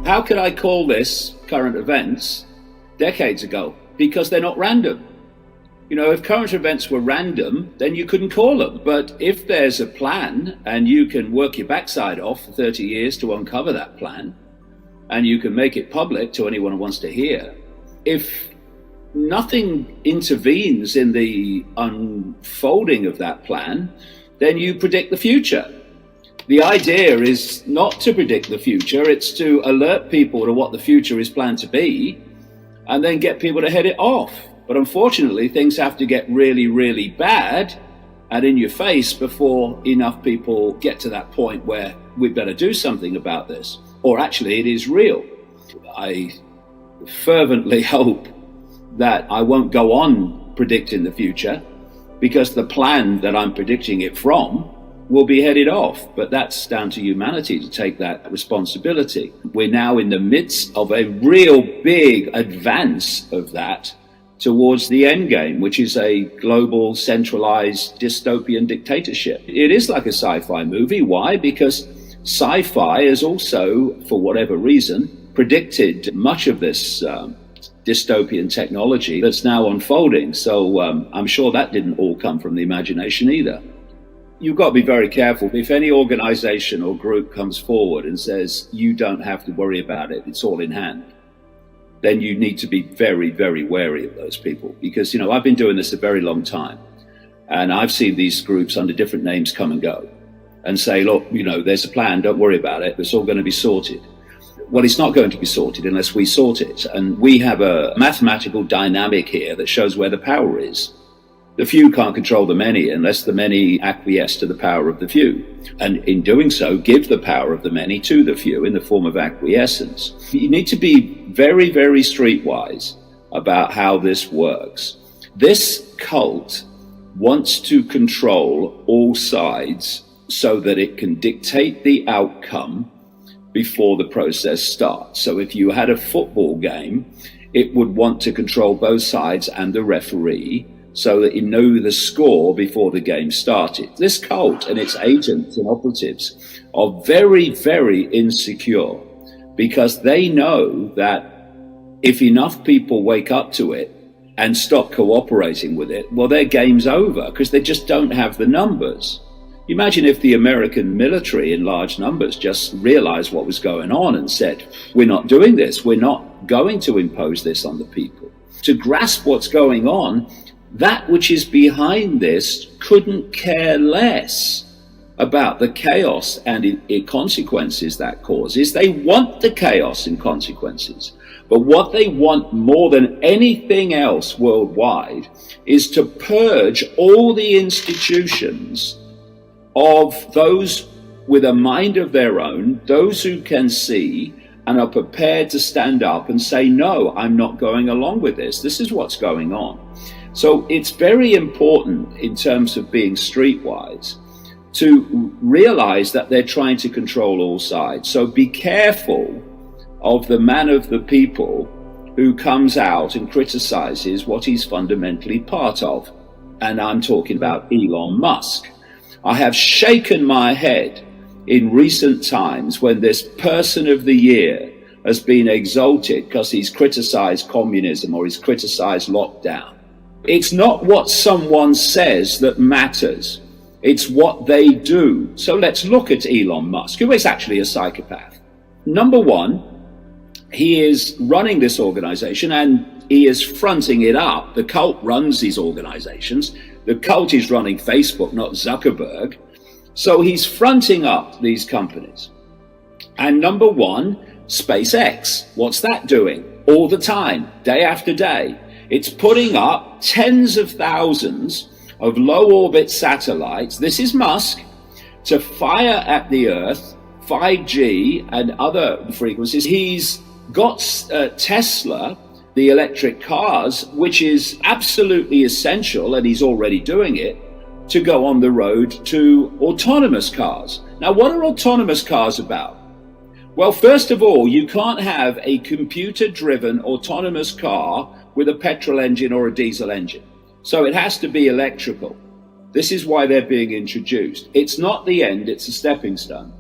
How could I call this current events decades ago? Because they're not random. If current events were random, then you couldn't call them. But if there's a plan and you can work your backside off for 30 years to uncover that plan, and you can make it public to anyone who wants to hear, if nothing intervenes in the unfolding of that plan, then you predict the future. The idea is not to predict the future, it's to alert people to what the future is planned to be and then get people to head it off. But unfortunately, things have to get really, really bad and in your face before enough people get to that point where we better do something about this. Or actually, it is real. I fervently hope that I won't go on predicting the future, because the plan that I'm predicting it from will be headed off. But that's down to humanity to take that responsibility. We're now in the midst of a real big advance of that towards the end game, which is a global centralized dystopian dictatorship. It is like a sci-fi movie. Why? Because sci-fi has also, for whatever reason, predicted much of this dystopian technology that's now unfolding. So I'm sure that didn't all come from the imagination either. You've got to be very careful. If any organization or group comes forward and says, you don't have to worry about it, it's all in hand, then you need to be very, very wary of those people. Because, I've been doing this a very long time, and I've seen these groups under different names come and go and say, look, there's a plan, don't worry about it, it's all going to be sorted. Well, it's not going to be sorted unless we sort it. And we have a mathematical dynamic here that shows where the power is. The few can't control the many unless the many acquiesce to the power of the few. And in doing so, give the power of the many to the few in the form of acquiescence. You need to be very, very streetwise about how this works. This cult wants to control all sides so that it can dictate the outcome before the process starts. So if you had a football game, it would want to control both sides and the referee so that you know the score before the game started. This cult and its agents and operatives are very, very insecure because they know that if enough people wake up to it and stop cooperating with it, well, their game's over because they just don't have the numbers. Imagine if the American military in large numbers just realized what was going on and said, we're not doing this, we're not going to impose this on the people. To grasp what's going on, that which is behind this couldn't care less about the chaos and consequences that causes. They want the chaos and consequences. But what they want more than anything else worldwide is to purge all the institutions of those with a mind of their own, those who can see and are prepared to stand up and say, no, I'm not going along with this. This is what's going on. So it's very important in terms of being streetwise to realize that they're trying to control all sides. So be careful of the man of the people who comes out and criticizes what he's fundamentally part of. And I'm talking about Elon Musk. I have shaken my head in recent times when this person of the year has been exalted because he's criticized communism or he's criticized lockdown. It's not what someone says that matters. It's what they do. So let's look at Elon Musk, who is actually a psychopath. Number one, he is running this organization and he is fronting it up. The cult runs these organizations. The cult is running Facebook, not Zuckerberg. So he's fronting up these companies. And number one, SpaceX. What's that doing? All the time, day after day. It's putting up tens of thousands of low-orbit satellites, this is Musk, to fire at the Earth, 5G and other frequencies. He's got Tesla, the electric cars, which is absolutely essential, and he's already doing it, to go on the road to autonomous cars. Now, what are autonomous cars about? Well, first of all, you can't have a computer-driven autonomous car with a petrol engine or a diesel engine. So it has to be electrical. This is why they're being introduced. It's not the end, it's a stepping stone.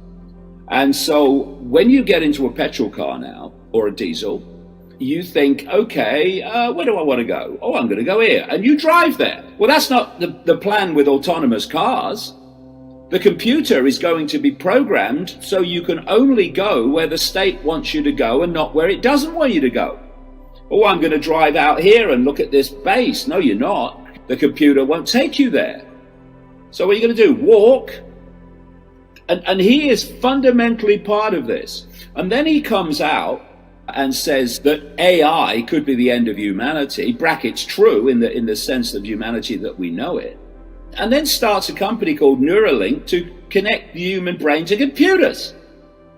And so when you get into a petrol car now, or a diesel, you think, okay, where do I want to go? Oh, I'm going to go here. And you drive there. Well, that's not the plan with autonomous cars. The computer is going to be programmed so you can only go where the state wants you to go and not where it doesn't want you to go. Oh, I'm going to drive out here and look at this base. No, you're not. The computer won't take you there. So what are you going to do? Walk? And he is fundamentally part of this. And then he comes out and says that AI could be the end of humanity, brackets true in the sense of humanity that we know it, and then starts a company called Neuralink to connect the human brain to computers.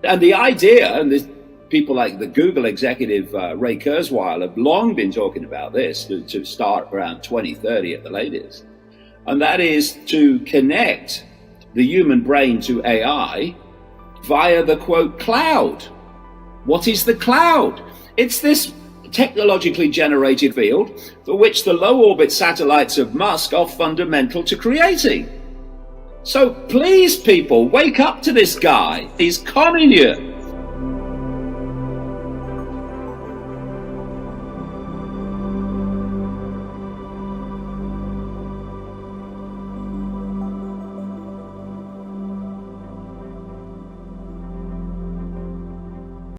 And the idea, and there's people like the Google executive Ray Kurzweil have long been talking about this, to start around 2030 at the latest, and that is to connect the human brain to AI via the, quote, cloud. What is the cloud? It's this technologically generated field for which the low orbit satellites of Musk are fundamental to creating. So please, people, wake up to this guy. He's conning you.